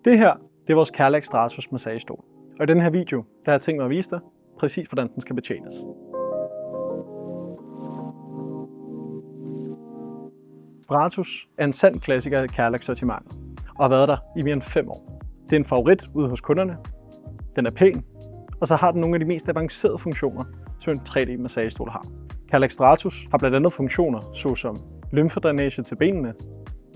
Det her, det er vores Kerlak Stratus massagestol. Og i den her video, der har jeg tænkt mig at vise dig præcis, hvordan den skal betjenes. Stratus er en sand klassiker i Kerlak-sortimentet og har været der i mere end 5 år. Det er en favorit ude hos kunderne. Den er pæn, og så har den nogle af de mest avancerede funktioner, som en 3D-massagestol har. Kerlak Stratus har blandt andet funktioner såsom lymfedrænage til benene,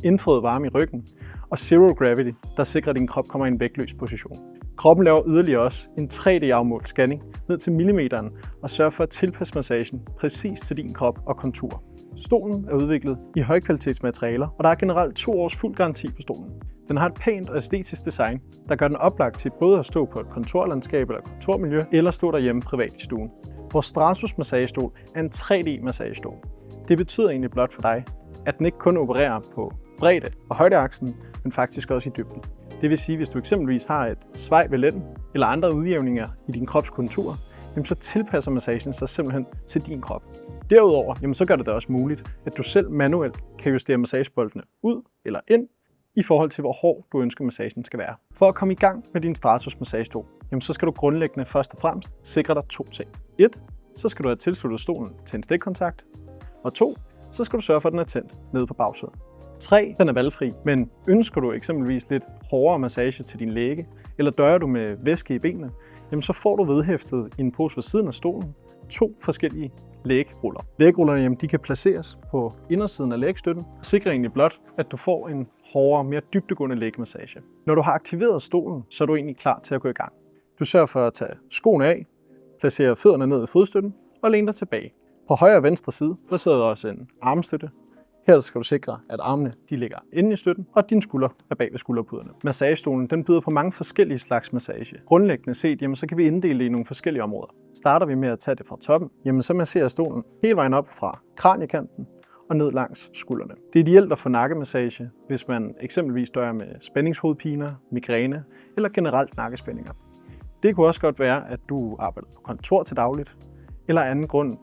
infrarød varme i ryggen og Zero Gravity, der sikrer, at din krop kommer i en vægtløs position. Kroppen laver yderligere også en 3D-afmålt scanning ned til millimeteren og sørger for at tilpasse massagen præcis til din krop og kontur. Stolen er udviklet i højkvalitetsmaterialer, og der er generelt 2 års fuld garanti på stolen. Den har et pænt og æstetisk design, der gør den oplagt til både at stå på et kontorlandskab eller kontormiljø, eller stå derhjemme privat i stuen. Vores Stratus massagestol er en 3D-massagestol. Det betyder egentlig blot for dig, at den ikke kun opererer på bredde- og højdeaksen, men faktisk også i dybden. Det vil sige, hvis du eksempelvis har et svej ved lænden eller andre udjævninger i din krops kontur, så tilpasser massagen sig simpelthen til din krop. Derudover, så gør det også muligt, at du selv manuelt kan justere massageboldene ud eller ind i forhold til, hvor hård du ønsker massagen skal være. For at komme i gang med din Stratus massagestol, så skal du grundlæggende først og fremmest sikre dig 2 ting. 1. Så skal du have tilsluttet stolen til en stikkontakt. Og 2. Så skal du sørge for, at den er tændt nede på bagsiden. 3. Den er valgfri, men ønsker du eksempelvis lidt hårdere massage til din læge, eller døjer du med væske i benene, så får du vedhæftet i en pose ved siden af stolen 2 forskellige lægruller. Lægrullerne de kan placeres på indersiden af lægstøtten og sikrer egentlig blot, at du får en hårdere, mere dybdegående lægmassage. Når du har aktiveret stolen, så er du egentlig klar til at gå i gang. Du sørger for at tage skoene af, placere fødderne ned i fodstøtten og læne dig tilbage. På højre og venstre side, der sidder også en armstøtte. Her skal du sikre, at armene ligger inde i støtten, og at dine skuldre er bag ved skulderpuderne. Massagestolen den byder på mange forskellige slags massage. Grundlæggende set, så kan vi inddele det i nogle forskellige områder. Starter vi med at tage det fra toppen, så masserer stolen hele vejen op fra kraniekanten og ned langs skuldrene. Det er ideelt at få nakkemassage, hvis man eksempelvis døjer med spændingshovedpiner, migræne eller generelt nakkespændinger. Det kunne også godt være, at du arbejder på kontor til dagligt, eller af anden grund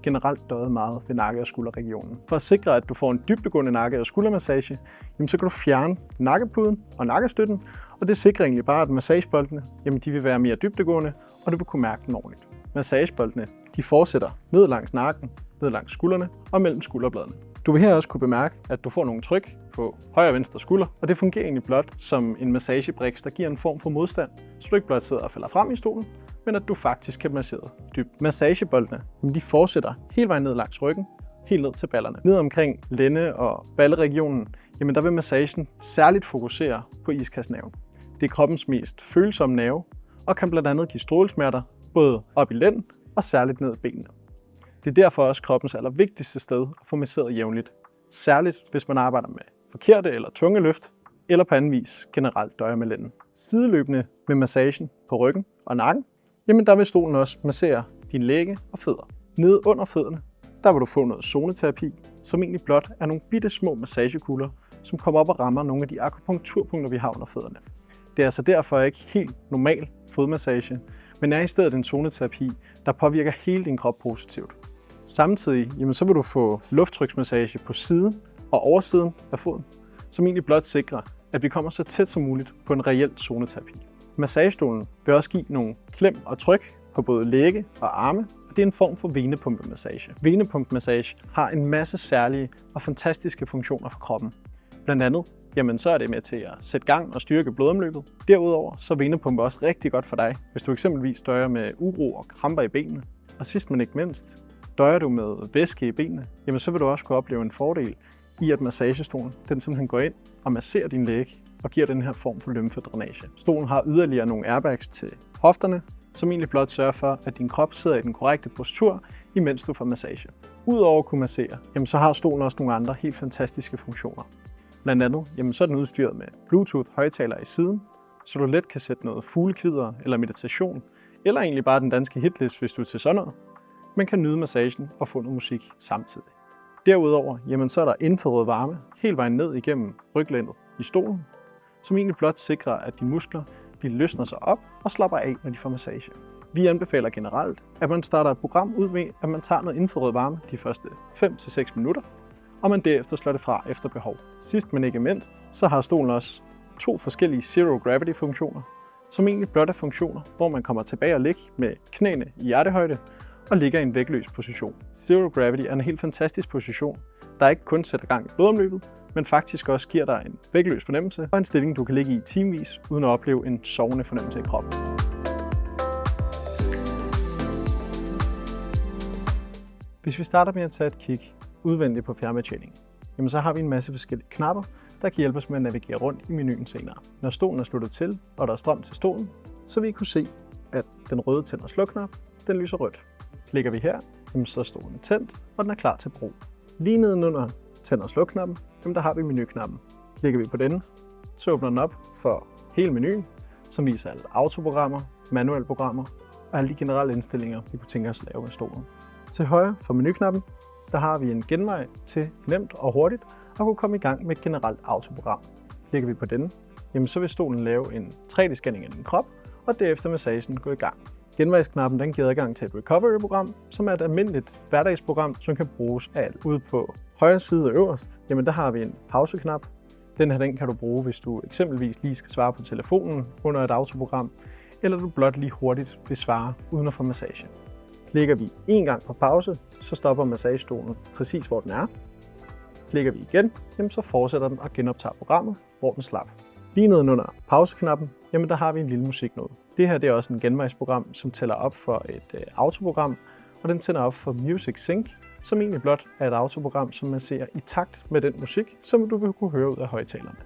generelt døjet meget ved nakke- og skulderregionen. For at sikre, at du får en dybdegående nakke- og skuldermassage, så kan du fjerne nakkepuden og nakkestøtten, og det sikrer egentlig bare, at massageboldene de vil være mere dybdegående, og du vil kunne mærke den ordentligt. Massageboldene de fortsætter ned langs nakken, ned langs skuldrene og mellem skulderbladene. Du vil her også kunne bemærke, at du får nogle tryk på højre og venstre skulder, og det fungerer egentlig blot som en massagebriks, der giver en form for modstand, så du ikke blot sidder og falder frem i stolen, men at du faktisk kan massere dybt. Massageboldene de fortsætter hele vejen ned langs ryggen, helt ned til ballerne. Ned omkring lænde- og balleregionen, der vil massagen særligt fokusere på iskastnerven. Det er kroppens mest følsomme nerve, og kan blandt andet give strålesmerter, både op i lænden og særligt ned i benene. Det er derfor også kroppens allervigtigste sted at få masseret jævnligt. Særligt hvis man arbejder med forkerte eller tunge løft, eller på anden vis generelt døjer med lænden. Sideløbende med massagen på ryggen og nakken, der vil stolen også massere dine lægge og fødder. Nede under fødderne, der vil du få noget zoneterapi, som egentlig blot er nogle bitte små massagekugler, som kommer op og rammer nogle af de akupunkturpunkter, vi har under fødderne. Det er altså derfor ikke helt normal fodmassage, men er i stedet en zoneterapi, der påvirker hele din krop positivt. Samtidig så vil du få lufttryksmassage på siden og oversiden af foden, som egentlig blot sikrer, at vi kommer så tæt som muligt på en reel zoneterapi. Massagestolen vil også give nogle klem og tryk på både lægge og arme, og det er en form for venepumpemassage. Venepumpemassage har en masse særlige og fantastiske funktioner for kroppen. Blandt andet, så er det med til at sætte gang og styrke blodomløbet. Derudover så er venepumpe også rigtig godt for dig, hvis du eksempelvis døjer med uro og kramper i benene. Og sidst men ikke mindst, døjer du med væske i benene, så vil du også kunne opleve en fordel i, at massagestolen den simpelthen går ind og masserer din læg og giver den her form for lymfedrænage. Stolen har yderligere nogle airbags til hofterne, som egentlig blot sørger for, at din krop sidder i den korrekte postur, imens du får massage. Udover at kunne massere, så har stolen også nogle andre helt fantastiske funktioner. Blandt andet, så er den udstyret med Bluetooth-højttaler i siden, så du let kan sætte noget fuglekvidder eller meditation, eller egentlig bare den danske hitlist, hvis du er til sådan noget. Man kan nyde massagen og få noget musik samtidig. Derudover, så er der infrarød varme hele vejen ned igennem ryglændet i stolen, som egentlig blot sikrer, at dine muskler løsner sig op og slapper af, når de får massage. Vi anbefaler generelt, at man starter et program ud ved, at man tager noget infrarød varme de første 5-6 minutter, og man derefter slår det fra efter behov. Sidst men ikke mindst, så har stolen også 2 forskellige Zero Gravity funktioner, som egentlig blot er funktioner, hvor man kommer tilbage og ligger med knæene i hjertehøjde og ligger i en vægtløs position. Zero Gravity er en helt fantastisk position, der ikke kun sætter gang i blodomløbet, men faktisk også giver dig en vægtløs fornemmelse og en stilling, du kan ligge i timevis uden at opleve en sovende fornemmelse i kroppen. Hvis vi starter med at tage et kig udvendigt på fjernbetjeningen, jamen så har vi en masse forskellige knapper, der kan hjælpe os med at navigere rundt i menuen senere. Når stolen er sluttet til, og der er strøm til stolen, så vil I kunne se, at den røde tænd- og slukknap, den lyser rødt. Klikker vi her, jamen så er stolen tændt, og den er klar til brug. Lige nedenunder tænd- og slukknappen, jamen der har vi menuknappen. Klikker vi på denne, så åbner den op for hele menuen, som viser alle autoprogrammer, manuelle programmer og alle de generelle indstillinger, vi kunne tænke os at lave med stolen. Til højre for menuknappen, der har vi en genvej til nemt og hurtigt at kunne komme i gang med et generelt autoprogram. Klikker vi på denne, jamen så vil stolen lave en 3D-scanning af din krop, og derefter massagen gå i gang. Genvejsknappen den giver adgang til et recovery-program, som er et almindeligt hverdagsprogram, som kan bruges af alt. Ude på højre side og øverst, jamen der har vi en pauseknap. Den kan du bruge, hvis du eksempelvis lige skal svare på telefonen under et autoprogram, eller du blot lige hurtigt vil svare uden at få massage. Klikker vi en gang på pause, så stopper massagestolen præcis hvor den er. Klikker vi igen, jamen så fortsætter den og genoptager programmet, hvor den slap. Lige nedenunder pauseknappen, jamen der har vi en lille musiknode. Det her det er også en genvejsprogram, som tæller op for et autoprogram, og den tænder op for Music Sync, som egentlig blot er et autoprogram, som man ser i takt med den musik, som du vil kunne høre ud af højtalerne.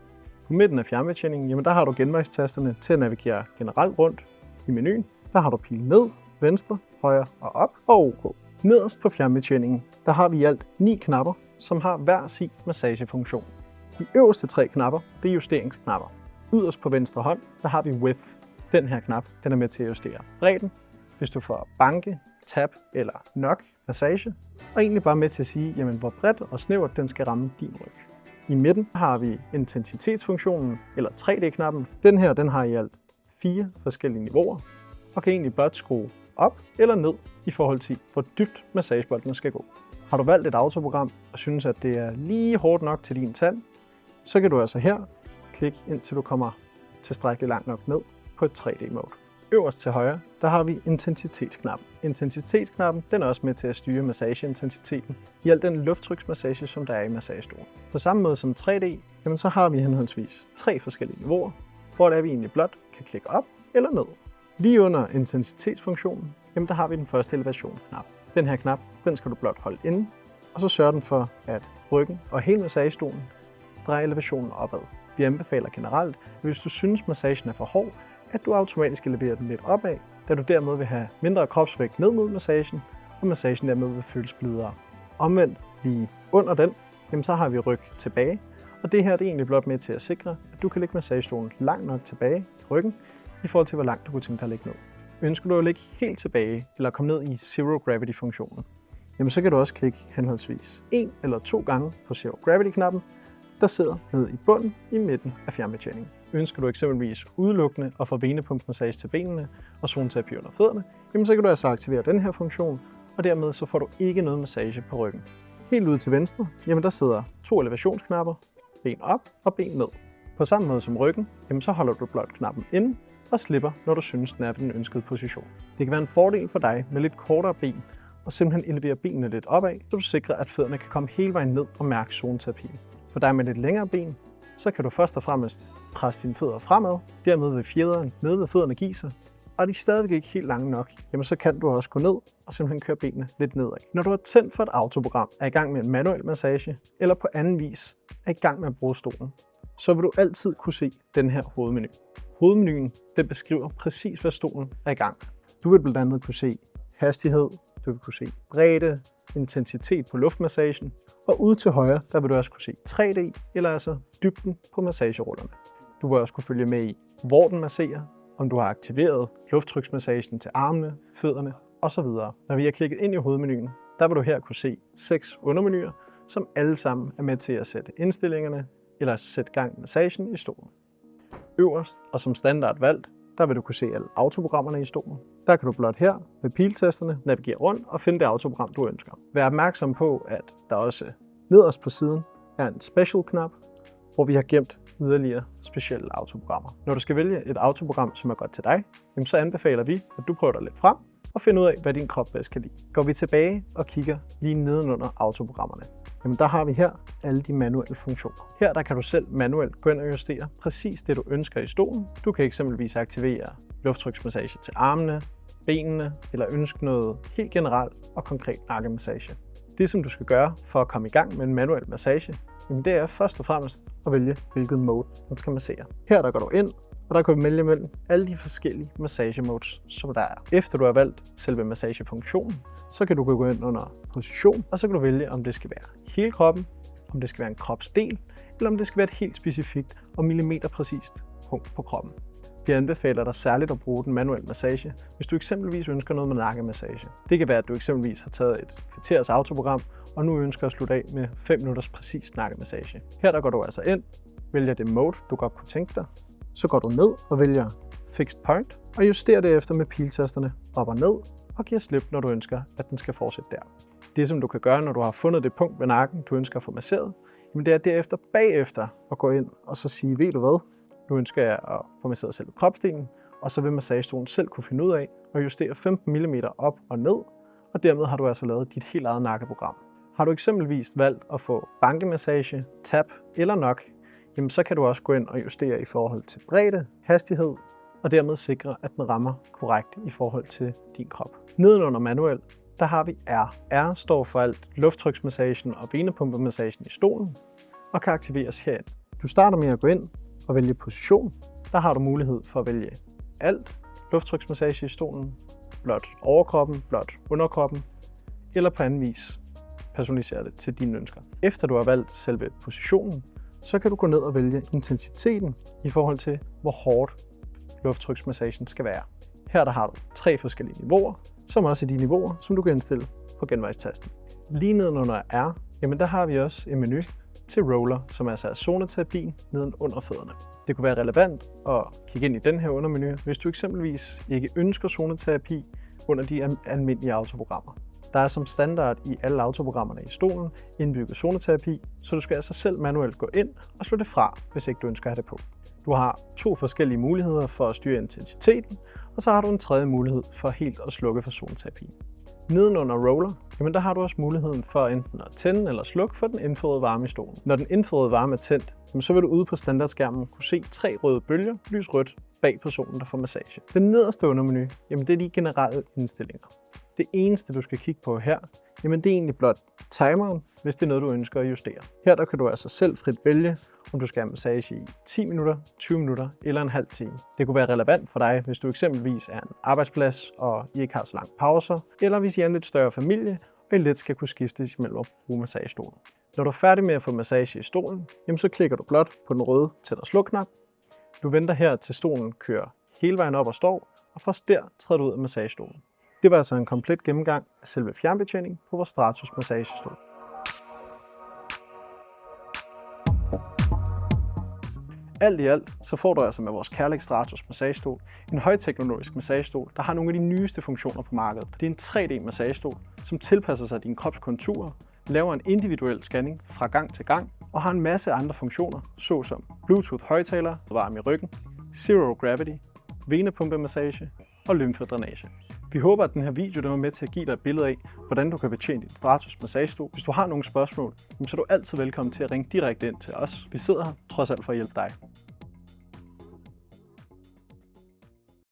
På midten af fjernbetjeningen, jamen der har du genvejstasterne til at navigere generelt rundt i menuen. Der har du pil ned, venstre, højre og op og OK. Nederst på fjernbetjeningen, der har vi i alt 9 knapper, som har hver sin massagefunktion. De øverste 3 knapper, det er justeringsknapper. Yderst på venstre hånd, der har vi Width. Den her knap, den er med til at justere bredden, hvis du får banke, tap eller knock massage, og egentlig bare med til at sige, jamen, hvor bredt og snævert den skal ramme din ryg. I midten har vi intensitetsfunktionen, eller 3D-knappen. Den her, den har i alt 4 forskellige niveauer, og kan egentlig blot skrue op eller ned i forhold til, hvor dybt massagebolden skal gå. Har du valgt et autoprogram og synes, at det er lige hårdt nok til din tand, så kan du altså her klikke indtil du kommer tilstrækkeligt langt nok ned på et 3D-mode. Øverst til højre, der har vi intensitetsknappen. Intensitetsknappen den er også med til at styre massageintensiteten i al den lufttryksmassage, som der er i massagestolen. På samme måde som 3D, jamen så har vi henholdsvis 3 forskellige niveauer, hvor der vi egentlig blot kan klikke op eller ned. Lige under intensitetsfunktionen, jamen der har vi den første elevationsknap. Den her knap, den skal du blot holde inde, og så sørger den for, at ryggen og hele massagestolen drejer elevationen opad. Vi anbefaler generelt, at hvis du synes, massagen er for hård, at du automatisk eleverer den lidt opad, da du dermed vil have mindre kropsvægt ned mod massagen, og massagen dermed vil føles blødere. Omvendt lige under den, jamen så har vi ryg tilbage, og det her det er egentlig blot med til at sikre, at du kan lægge massagestolen langt nok tilbage i ryggen, i forhold til hvor langt du kunne tænke dig at lægge ned. Ønsker du at lægge helt tilbage, eller komme ned i Zero Gravity-funktionen, jamen så kan du også klikke henholdsvis 1 eller 2 gange på Zero Gravity-knappen, der sidder nede i bunden i midten af fjernbetjeningen. Ønsker du eksempelvis udelukkende at få venepumpsmassage til benene og zoneterapi under fødderne, jamen så kan du altså aktivere den her funktion, og dermed så får du ikke noget massage på ryggen. Helt ude til venstre, jamen der sidder 2 elevationsknapper, ben op og ben ned. På samme måde som ryggen, jamen så holder du blot knappen inde og slipper, når du synes, den er på den ønskede position. Det kan være en fordel for dig med lidt kortere ben og simpelthen elevere benene lidt opad, så du sikrer, at fødderne kan komme hele vejen ned og mærke zoneterapien. For dig med lidt længere ben, så kan du først og fremmest presse dine fødder fremad, dermed vil fjederen nede ved fødderne give sig, og de er stadigvæk ikke helt lange nok, jamen så kan du også gå ned og simpelthen køre benene lidt nedad. Når du er tændt for et autoprogram, er i gang med en manuel massage, eller på anden vis er i gang med at bruge stolen, så vil du altid kunne se den her hovedmenu. Hovedmenuen den beskriver præcis, hvad stolen er i gang. Du vil blandt andet kunne se hastighed, du vil kunne se bredde, intensitet på luftmassagen, og ude til højre, der vil du også kunne se 3D, eller altså dybden på massagerullerne. Du vil også kunne følge med i, hvor den masserer, om du har aktiveret lufttryksmassagen til armene, fødderne osv. Når vi har klikket ind i hovedmenuen, der vil du her kunne se 6 undermenuer, som alle sammen er med til at sætte indstillingerne eller sætte gang i massagen i stolen. Øverst og som standard valgt, der vil du kunne se alle autoprogrammerne i stolen. Der kan du blot her med piltasterne navigere rundt og finde det autoprogram, du ønsker. Vær opmærksom på, at der også nederst på siden er en special-knap, hvor vi har gemt yderligere specielle autoprogrammer. Når du skal vælge et autoprogram, som er godt til dig, så anbefaler vi, at du prøver dig lidt frem og finder ud af, hvad din krop bedst kan lide. Går vi tilbage og kigger lige nedenunder autoprogrammerne, der har vi her alle de manuelle funktioner. Her der kan du selv manuelt gå ind og justere præcis det, du ønsker i stolen. Du kan eksempelvis aktivere lufttryksmassage til armene, benene, eller ønske noget helt generelt og konkret nakkemassage. Det, som du skal gøre for at komme i gang med en manuel massage, det er først og fremmest at vælge, hvilket mode man skal massere. Her der går du ind, og der kan du vælge mellem alle de forskellige massagemodes, som der er. Efter du har valgt selve massagefunktionen, så kan du gå ind under position, og så kan du vælge, om det skal være hele kroppen, om det skal være en kropsdel, eller om det skal være et helt specifikt og millimeterpræcist punkt på kroppen. Vi anbefaler dig særligt at bruge den manuelle massage, hvis du eksempelvis ønsker noget med nakkemassage. Det kan være, at du eksempelvis har taget et kvarters autoprogram, og nu ønsker at slutte af med 5 minutters præcis nakkemassage. Her der går du altså ind, vælger det mode, du godt kunne tænke dig, så går du ned og vælger Fixed Point, og justerer det efter med piltasterne op og ned, og giver slip, når du ønsker, at den skal fortsætte der. Det, som du kan gøre, når du har fundet det punkt ved nakken, du ønsker at få masseret, det er derefter bagefter at gå ind og så sige, ved du hvad, nu ønsker jeg at få masseret selve kropsdelen, og så vil massagestolen selv kunne finde ud af at justere 15 mm op og ned, og dermed har du altså lavet dit helt eget nakkeprogram. Har du eksempelvis valgt at få bankemassage, tap eller nok, så kan du også gå ind og justere i forhold til bredde, hastighed, og dermed sikre, at den rammer korrekt i forhold til din krop. Nedenunder manuel, der har vi R. R står for alt lufttryksmassagen og benepumpemassagen i stolen, og kan aktiveres herinde. Du starter med at gå ind og vælge position. Der har du mulighed for at vælge alt lufttryksmassage i stolen, blot overkroppen, blot underkroppen, eller på anden vis personalisere det til dine ønsker. Efter du har valgt selve positionen, så kan du gå ned og vælge intensiteten i forhold til, hvor hårdt lufttryksmassagen skal være. Her der har du 3 forskellige niveauer, som også er de niveauer, som du kan indstille på genvejstasten. Lige nedenunder R, der har vi også en menu til roller, som altså er zoneterapien neden under fødderne. Det kunne være relevant at kigge ind i den her undermenu, hvis du eksempelvis ikke ønsker zoneterapi under de almindelige autoprogrammer. Der er som standard i alle autoprogrammerne i stolen indbygget zoneterapi, så du skal altså selv manuelt gå ind og slå det fra, hvis ikke du ønsker at have det på. Du har 2 forskellige muligheder for at styre intensiteten, og så har du en tredje mulighed for helt at slukke for zoneterapi. Nedenunder roller, der har du også muligheden for enten at tænde eller slukke for den indfødede varme i stolen. Når den indfødede varme er tændt, så vil du ude på standardskærmen kunne se 3 røde bølger, lys rødt, bag personen, der får massage. Den nederste undermenu, det er de generelle indstillinger. Det eneste, du skal kigge på her, det er egentlig blot timeren, hvis det er noget, du ønsker at justere. Her der kan du altså selv frit vælge, om du skal have massage i 10 minutter, 20 minutter eller en halv time. Det kunne være relevant for dig, hvis du eksempelvis er en arbejdsplads, og I ikke har så lange pauser, eller hvis I er en lidt større familie, og I let skal kunne skiftes mellem at bruge massagestolen. Når du er færdig med at få massage i stolen, så klikker du blot på den røde tænd og sluk-knap. Du venter her til stolen kører hele vejen op og står, og først der træder du ud af massagestolen. Det var altså en komplet gennemgang af selve fjernbetjeningen på vores Stratos massagestol. Alt i alt, så får du altså med vores Kerlix Stratos massagestol en højteknologisk massagestol, der har nogle af de nyeste funktioner på markedet. Det er en 3D-massagestol, som tilpasser sig din krops konturer, laver en individuel scanning fra gang til gang og har en masse andre funktioner, såsom Bluetooth-højttalere, varme i ryggen, Zero Gravity, venepumpemassage og lymfedrænage. Vi håber, at den her video var med til at give dig et billede af, hvordan du kan betjene din Stratos massagestol. Hvis du har nogle spørgsmål, så er du altid velkommen til at ringe direkte ind til os. Vi sidder her trods alt for at hjælpe dig.